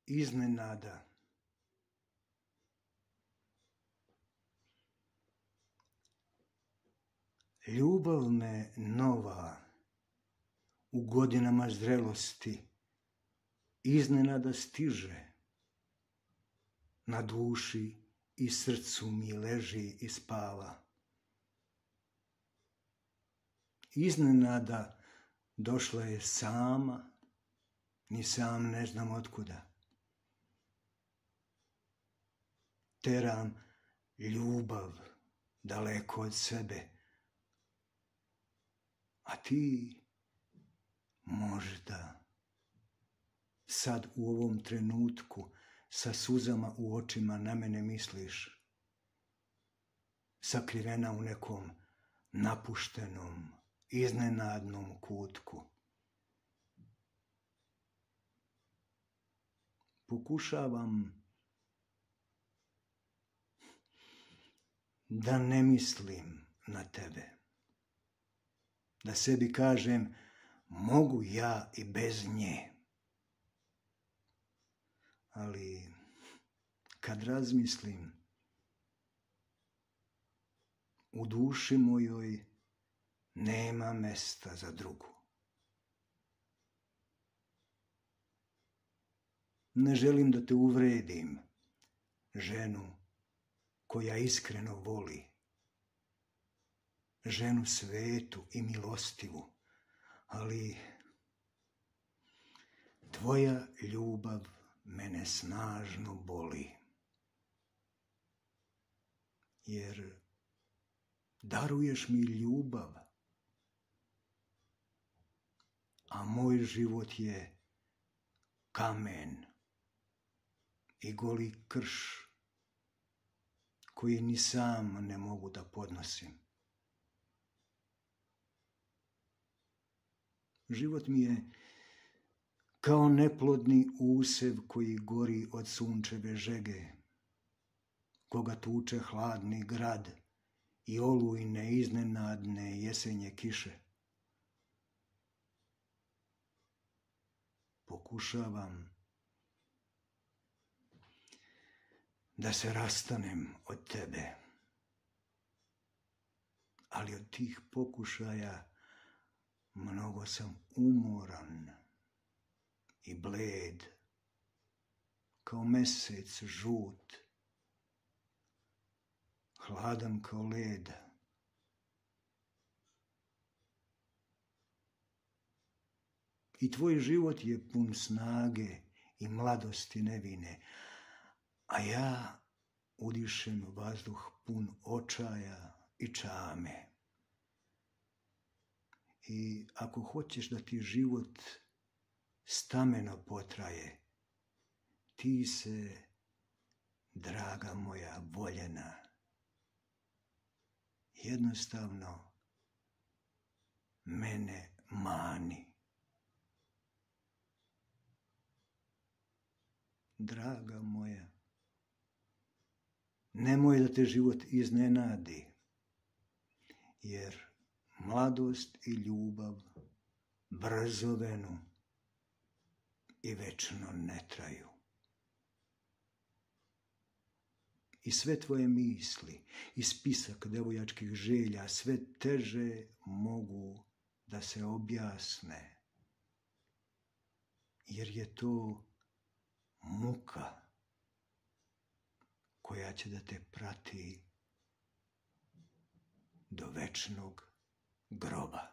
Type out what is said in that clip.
iznenada. Ljubav me nova u godinama zrelosti iznenada stiže. Na duši i srcu mi leži i spava. Iznenada došla je sama, ni sam ne znam otkuda. Teram ljubav daleko od sebe, a ti možda sad u ovom trenutku sa suzama u očima na mene misliš, sakrivena u nekom napuštenom, iznenadnom kutku. Pokušavam da ne mislim na tebe, da sebi kažem mogu ja i bez nje. Ali kad razmislim, u duši mojoj nema mesta za drugu. Ne želim da te uvredim, ženu koja iskreno voli, ženu svetu i milostivu, ali tvoja ljubav mene snažno boli, jer daruješ mi ljubav, a moj život je kamen i goli krš koji ni sam ne mogu da podnosim. Život mi je kao neplodni usev koji gori od sunčeve žege, koga tuče hladni grad i olujne iznenadne jesenje kiše. Pokušavam da se rastanem od tebe, ali od tih pokušaja mnogo sam umoran i bled, kao mesec žut, hladan kao led. I tvoj život je pun snage i mladosti nevine, a ja udišem vazduh pun očaja i čame. I ako hoćeš da ti život stameno potraje, ti se, draga moja voljena, jednostavno mene mani. Draga moja, nemoj da te život iznenadi, jer mladost i ljubav brzo venu i večno ne traju. I sve tvoje misli i spisak devojačkih želja sve teže mogu da se objasne, jer je to muka koja će da te prati do večnog groba.